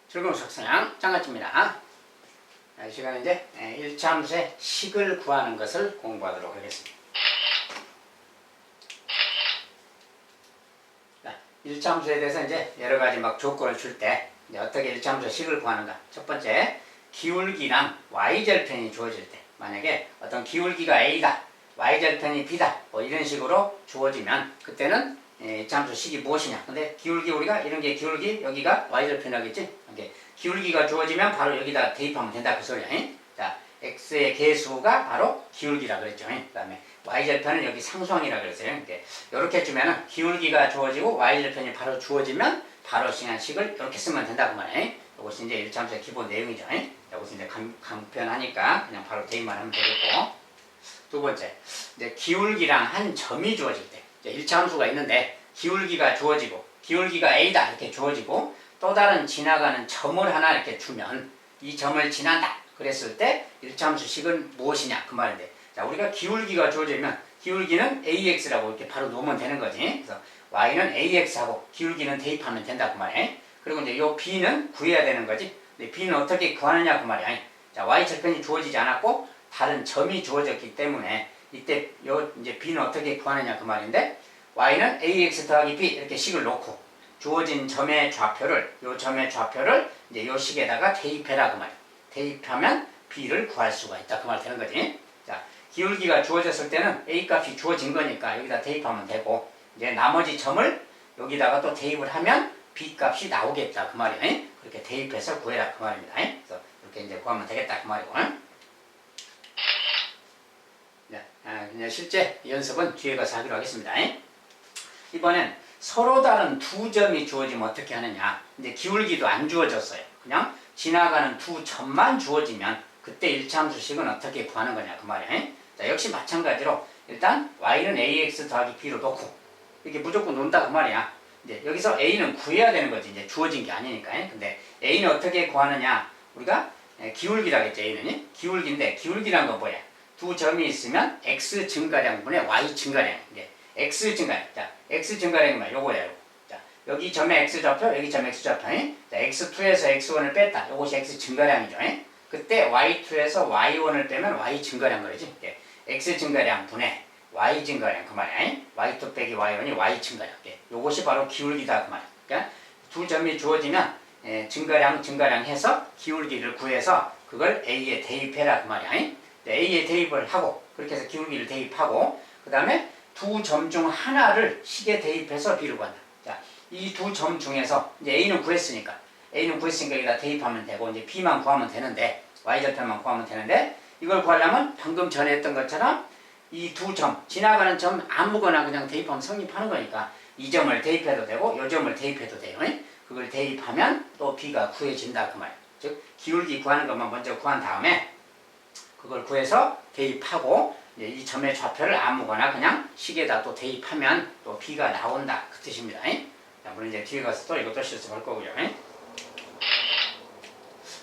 즐거운 속성양 장아찌입니다. 이 시간에 이제 1차 함수의 식을 구하는 것을 공부하도록 하겠습니다. 1차 함수에 대해서 이제 여러 가지 막 조건을 줄 때 어떻게 1차 함수의 식을 구하는가. 첫 번째, 기울기랑 y절편이 주어질 때, 만약에 어떤 기울기가 a다, y절편이 b다, 뭐 이런 식으로 주어지면 그때는 1차 함수 식이 무엇이냐. 근데 기울기, 우리가 이런 게 기울기, 여기가 y절편이겠지. 이렇게 기울기가 주어지면 바로 여기다 대입하면 된다, 그 소리야. 자, x의 계수가 바로 기울기라 그랬죠. 그 다음에 y절편은 여기 상수항이라 그랬어요. 이렇게 주면은 기울기가 주어지고 y절편이 바로 주어지면 바로 식을 이렇게 쓰면 된다, 그 말이에요. 이것이 이제 1차 함수의 기본 내용이죠. 이것이 이제 간편하니까 그냥 바로 대입만 하면 되겠고. 두 번째, 이제 기울기랑 한 점이 주어질 때, 이제 1차 함수가 있는데 기울기가 주어지고 기울기가 a다 이렇게 주어지고 또 다른 지나가는 점을 하나 이렇게 주면 이 점을 지난다 그랬을 때 1차 함수 식은 무엇이냐, 그 말인데, 자, 우리가 기울기가 주어지면 기울기는 ax라고 이렇게 바로 놓으면 되는 거지. 그래서 y는 ax하고 기울기는 대입하면 된다, 그 말이에요. 그리고 이제 요 b는 구해야 되는 거지. 근데 b는 어떻게 구하느냐, 그 말이야. 자, y절편이 주어지지 않았고 다른 점이 주어졌기 때문에 이때 요 이제 b는 어떻게 구하느냐, 그 말인데, y는 ax 더하기 b 이렇게 식을 놓고 주어진 점의 좌표를, 요 점의 좌표를 이제 요 식에다가 대입해라, 그 말이야. 대입하면 b를 구할 수가 있다, 그 말 되는 거지. 자, 기울기가 주어졌을 때는 a 값이 주어진 거니까 여기다 대입하면 되고, 이제 나머지 점을 여기다가 또 대입을 하면 b 값이 나오겠다, 그 말이야. 그렇게 대입해서 구해라, 그 말입니다. 그래서 이렇게 이제 구하면 되겠다, 그 말이고. 이제 실제 연습은 뒤에 가서 하기로 하겠습니다. 이번엔 서로 다른 두 점이 주어지면 어떻게 하느냐. 이제 기울기도 안 주어졌어요. 그냥 지나가는 두 점만 주어지면 그때 1차 함수식은 어떻게 구하는 거냐, 그 말이에요. 자, 역시 마찬가지로 일단 y는 ax 더하기 b로 놓고 이렇게 무조건 논다, 그 말이야. 이제 여기서 a는 구해야 되는 거지. 이제 주어진 게 아니니까. 근데 a는 어떻게 구하느냐. 우리가 기울기라고 했죠. a는 기울기인데, 기울기란 건 뭐야? 두 점이 있으면 x 증가량분의 y 증가량. 이제 x 증가량. 자, x 증가량이 뭐야? 요거야, 요거. 자, 여기 점의 x 좌표, 여기 점의 x 좌표. 자, x2에서 x1을 뺐다. 요것이 x 증가량이죠. 그때 y2에서 y1을 빼면 y 증가량 그러지. x 증가량 분의 y 증가량, 그 말이야. y2 빼기 y1이 y 증가량. 요것이 바로 기울기다, 그 말이야. 그러니까 두 점이 주어지면 증가량 해서 기울기를 구해서 그걸 a에 대입해라, 그 말이야. a에 대입을 하고, 그렇게 해서 기울기를 대입하고, 그 다음에 두 점 중 하나를 식에 대입해서 b를 구한다. 자, 이 두 점 중에서 이제 a는 구했으니까 여기다 대입하면 되고, 이제 b만 구하면 되는데, y절편만 구하면 되는데, 이걸 구하려면 방금 전에 했던 것처럼 이 두 점, 지나가는 점 아무거나 그냥 대입하면 성립하는 거니까 이 점을 대입해도 되고 이 점을 대입해도 돼요. 그걸 대입하면 또 b가 구해진다, 그 말이에요. 즉 기울기 구하는 것만 먼저 구한 다음에 그걸 구해서 대입하고 이제 이 점의 좌표를 아무거나 그냥 식에다 또 대입하면 또 b가 나온다, 그 뜻입니다. 자, 물론 이제 뒤에 가서 또 이것도 실습할 거고요.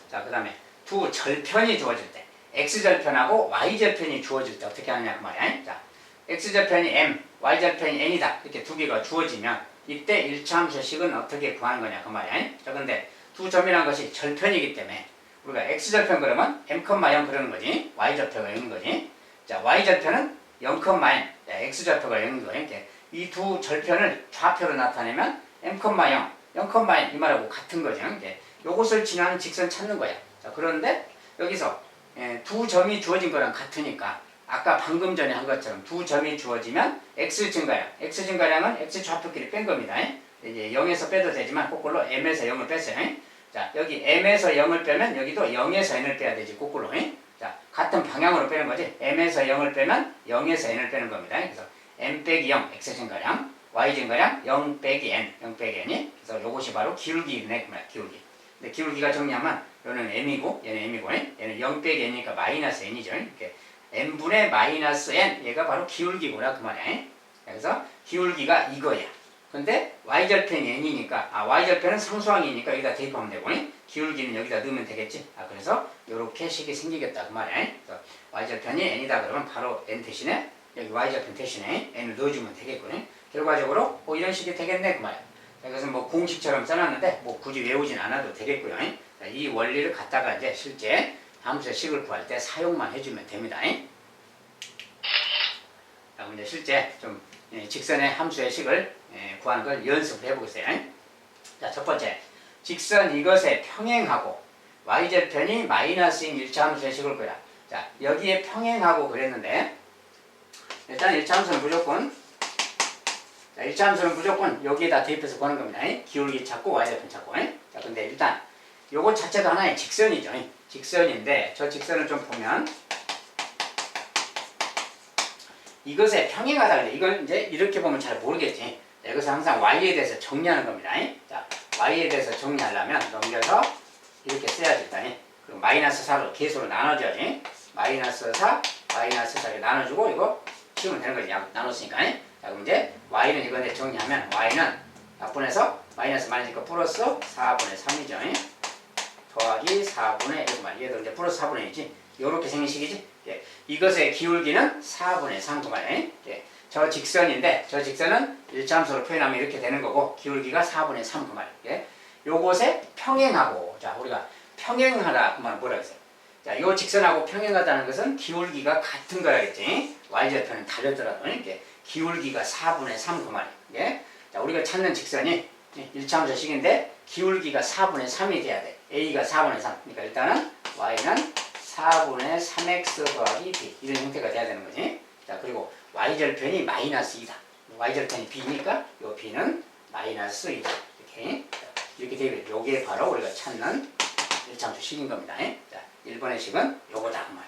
자, 그 다음에 두 절편이 주어질 때, x절편하고 y절편이 주어질 때 어떻게 하느냐, 그 말이야. 자, x절편이 m, y절편이 n이다, 이렇게 두 개가 주어지면 이때 1차 함수의 식은 어떻게 구하는 거냐, 그 말이야. 자, 근데 두 점이라는 것이 절편이기 때문에 우리가 x절편 그러면 m, 0 그러는 거지. y절표가 0인 거지. 자, y절편은 0, n, x절표가 0인 거예요. 이 두 절편을 좌표로 나타내면 m, 0, 0, n 이 말하고 같은 거죠. 요것을 지나는 직선 찾는 거야. 자, 그런데 여기서 두 점이 주어진 거랑 같으니까 아까 방금 전에 한 것처럼 두 점이 주어지면 x 증가량은 x 좌표끼리 뺀 겁니다. 이제 0에서 빼도 되지만 거꾸로 m에서 0을 뺐어요. 자, 여기 m에서 0을 빼면 여기도 0에서 n을 빼야 되지, 거꾸로. 자, 같은 방향으로 빼는 거지. m에서 0을 빼면 0에서 n을 빼는 겁니다. 그래서 m 빼기 0, x 증가량, y 증가량 0 빼기 n, 0 빼기 n이. 그래서 요것이 바로 기울기네, 기울기. 근데 기울기가 정리하면 요는 m이고 얘는 m이고 얘는 0 빼기 n이니까 마이너스 n이죠. 이렇게 n분의 마이너스 n, 얘가 바로 기울기구나, 그 말이야. 그래서 기울기가 이거야. 근데 y절편이 n이니까, y절편은 상수항이니까 여기다 대입하면 되고, 기울기는 여기다 넣으면 되겠지. 그래서 요렇게 식이 생기겠다, 그 말이야. 그래서 y절편이 n이다 그러면 바로 n 대신에 여기 y절편 대신에 n을 넣어주면 되겠고, 결과적으로 이런 식이 되겠네, 그 말이야. 이것은 뭐 공식처럼 써놨는데 뭐 굳이 외우진 않아도 되겠고요. 자, 이 원리를 갖다가 이제 실제 함수의 식을 구할 때 사용만 해주면 됩니다. 자, 이제 실제 좀 직선의 함수의 식을 구하는 걸 연습을 해보겠어요. 자, 첫 번째, 직선 이것에 평행하고 y절편이 마이너스인 1차 함수의 식을 구해라. 자, 여기에 평행하고 그랬는데 일단 1차 함수는 무조건 자, 1차 함수는 무조건 여기에다 대입해서 구하는 겁니다. 기울기 찾고 y절편 찾고. 자, 근데 일단 요거 자체도 하나의 직선이죠. 직선인데 저 직선을 좀 보면 이것에 평행하다 그래. 이걸 이제 이렇게 보면 잘 모르겠지. 자, 이것은 항상 y에 대해서 정리하는 겁니다. 자, y에 대해서 정리하려면 넘겨서 이렇게 써야지 일단. 그리고 마이너스 4로 계수로 나눠줘야지. 마이너스 4, 마이너스 4를 나눠주고 이거 치우면 되는 거지. 나눴으니까. 자, 그럼 이제 y는 이건데 정리하면 y는 약분해서 마이너스 마이너스니까 플러스 4분의 3이죠. 더하기 4분의 1그 말. 얘도 이제 플러스 4분의 1이지. 요렇게 생긴 식이지. 예. 이것의 기울기는 4분의 3 그 말이에요. 예. 저 직선인데 저 직선은 1차 함수로 표현하면 이렇게 되는 거고 기울기가 4분의 3 그 말이에요. 예. 요것에 평행하고 자 우리가 평행하다 그 말은 뭐라 했어요? 자, 요 직선하고 평행하다는 것은 기울기가 같은 거라겠지. y절편은 다르더라도 이렇게 기울기가 4분의 3 그 말이에요. 예. 자, 우리가 찾는 직선이 1차 함수 식인데 기울기가 4분의 3이 돼야 돼. a가 4분의 3. 그러니까 일단은 y는 4분의 3x 더하기 b 이런 형태가 돼야 되는 거지. 자, 그리고 y절편이 마이너스 2다. y절편이 b니까 요 b는 마이너스 2다. 이렇게 되면 요게 바로 우리가 찾는 1차 함수 식인 겁니다. 자, 1번의 식은 요거다 그 말.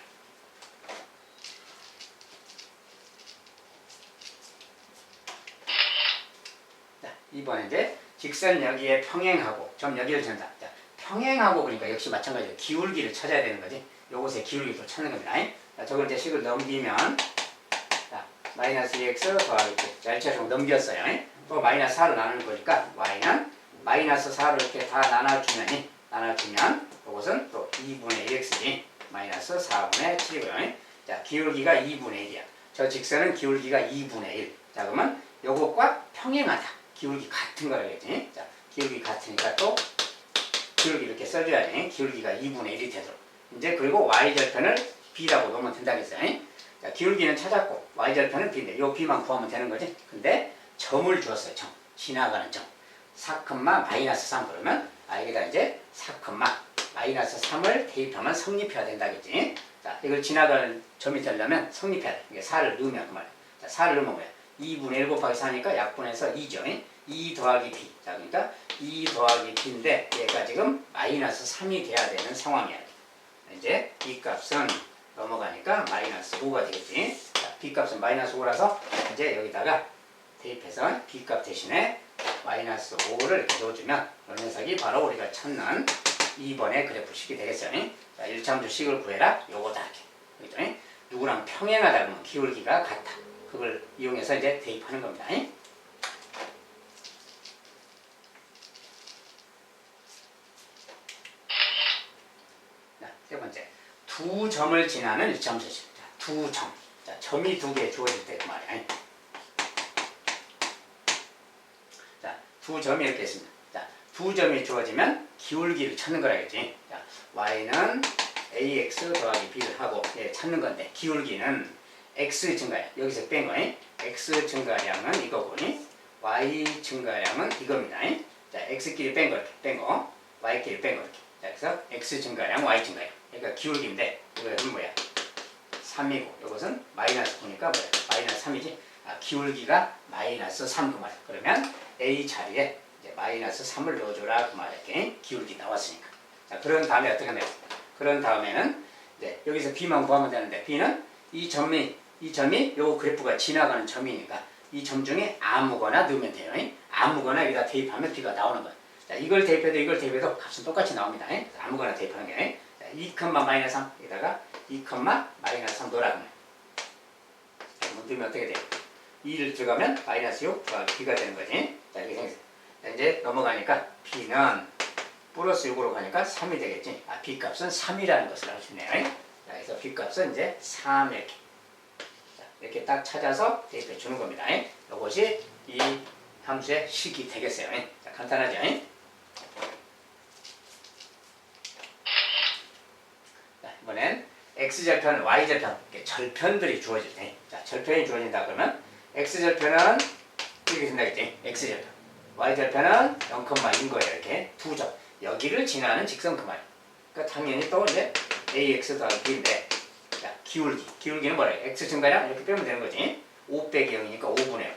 자, 2번은 이제 직선 여기에 평행하고 점 여기를 전다. 자, 평행하고 그러니까 역시 마찬가지로 기울기를 찾아야 되는 거지. 요것의 기울기를 찾는 겁니다. 자, 저걸 이제 식을 넘기면 자, 마이너스 2x 더하기 자, 1차식으로 넘겼어요. 또 마이너스 4로 나누는 거니까 y는 마이너스 4로 이렇게 다 나눠주면 요것은 또 2분의 1x지. 마이너스 4분의 7이고요. 자, 기울기가 2분의 1이야. 저 직선은 기울기가 2분의 1. 자, 그러면 요것과 평행하다. 기울기 같은 거라겠지. 자, 기울기 같으니까 또 기울기 이렇게 써줘야지. 기울기가 2분의 1이 되도록. 이제 그리고 y절편을 b라고 놓으면 된다겠어요. 자, 기울기는 찾았고 y절편은 b인데 요 b만 구하면 되는 거지. 근데 점을 주었어요. 점. 지나가는 점. 4, 마이너스 3 그러면 여기다 이제 4, 마이너스 3을 대입하면 성립해야 된다겠지. 자, 이걸 지나가는 점이 되려면 성립해야 돼. 이게 4를 넣으면 그 말이야. 자, 4를 넣으면 뭐야? 2분의 1 곱하기 4니까 약분해서 2죠. 2 더하기 b. 자, 그러니까 2 더하기 b인데 얘가 지금 마이너스 3이 돼야 되는 상황이야. 이제 b 값은 넘어가니까 마이너스 5가 되겠지. 자, b 값은 마이너스 5라서 이제 여기다가 대입해서 b 값 대신에 마이너스 5를 이렇게 넣어주면 이 녀석이 바로 우리가 찾는 2번의 그래프식이 되겠어요. 자, 1차 함수 식을 구해라. 요거다. 이렇게. 누구랑 평행하다 그러면 기울기가 같다. 그걸 이용해서 이제 대입하는 겁니다. 자, 세 번째. 두 점을 지나는 1차 함수식. 자, 두 점. 자, 점이 두 개 주어질 때 그 말이야. 자, 두 점이 이렇게 있습니다. 자, 두 점이 주어지면 기울기를 찾는 거라겠지. 자, y는 ax 더하기 b를 하고 찾는 건데 기울기는 x 증가량 여기서 뺀 거예요. x 증가량은 이거고 y 증가량은 이겁니다. 자, x끼리 뺀 거, y끼리 뺀 거 이렇게. 자, 그래서 x 증가량, y 증가량. 그러니까 기울기인데 이거는 뭐야? 3이고 이것은 마이너스 9니까 뭐야? 마이너스 3이지. 기울기가 마이너스 3 그 말이야. 그러면 a 자리에 이제 마이너스 3을 넣어줘라 그 말이야. 기울기 나왔으니까. 자, 그런 다음에 어떻게 하냐? 그런 다음에는 이제 여기서 b만 구하면 되는데 b는 이 점이 요 그래프가 지나가는 점이니까 이 점 중에 아무거나 넣으면 돼요. 아무거나 여기다 대입하면 b가 나오는 거예요. 자, 이걸 대입해도 값은 똑같이 나옵니다. 아무거나 대입하는 게. 자, 2, 마이너스 3 여기다가 2, 마이너스 3 넣으라는 거예요. 자, 넣으면 어떻게 돼요? 2를 들어가면 마이너스 6 더하기 b가 되는 거지. 자, 이렇게 생겼어요. 자, 이제 넘어가니까 b는 플러스 6으로 가니까 3이 되겠지. b 값은 3이라는 것을 알 수 있네요. 자, 그래서 b 값은 이제 3 이렇게. 자, 이렇게 딱 찾아서 대입해 주는 겁니다. 이것이 이 함수의 식이 되겠어요. 자, 간단하죠? 자, 이번엔 x절편, y절편, 이렇게 절편들이 주어질 때, 자, 절편이 주어진다 그러면 x절편은 이렇게 된다겠지? x절편. y절편은 0,인 거예요. 이렇게 두 점. 여기를 지나는 직선 그 말이에요. 그러니까 당연히 또 이제 ax 더하기 b인데, 자, 기울기. 기울기는 뭐래? x 증가량 이렇게 빼면 되는 거지. 5 빼기 0이니까 5분의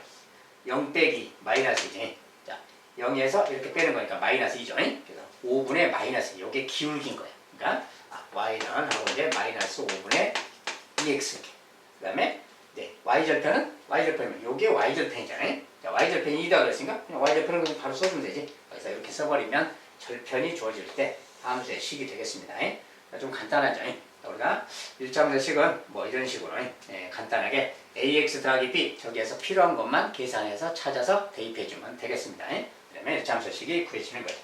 0 빼기 마이너스 2지. 자, 0에서 이렇게 빼는 거니까 마이너스 2죠. 그래서 5분의 마이너스 2. 이게 기울기인 거예요. 그러니까 y는 하고 이제 마이너스 5분의 2x. 그 다음에 네, y절편이면 요게 y절편이잖아요. 자, y절편이 2다 그랬으니까 그냥 y절편은 그냥 바로 써주면 되지. 그래서 이렇게 써버리면 절편이 주어질 때 함수의 식이 되겠습니다. 좀 간단하죠. 우리가 1차원의 식은 뭐 이런 식으로 간단하게 ax 더하기 b 저기에서 필요한 것만 계산해서 찾아서 대입해주면 되겠습니다. 그러면 1차함수 식이 구해지는 거예요.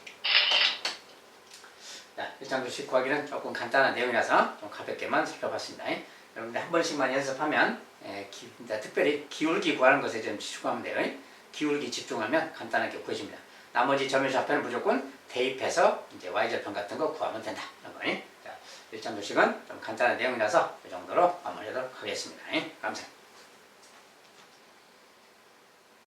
자, 1차함수 식 구하기는 조금 간단한 내용이라서 좀 가볍게만 살펴봤습니다. 여러분들 한 번씩만 연습하면 특별히 기울기 구하는 것에 좀 집중하면 돼요. 기울기 집중하면 간단하게 구해집니다. 나머지 점유좌표는 무조건 대입해서 이제 y절편 같은 거 구하면 된다. 이런 거. 자, 1점 도식은 좀 간단한 내용이라서 이 정도로 마무리하도록 하겠습니다. 감사합니다.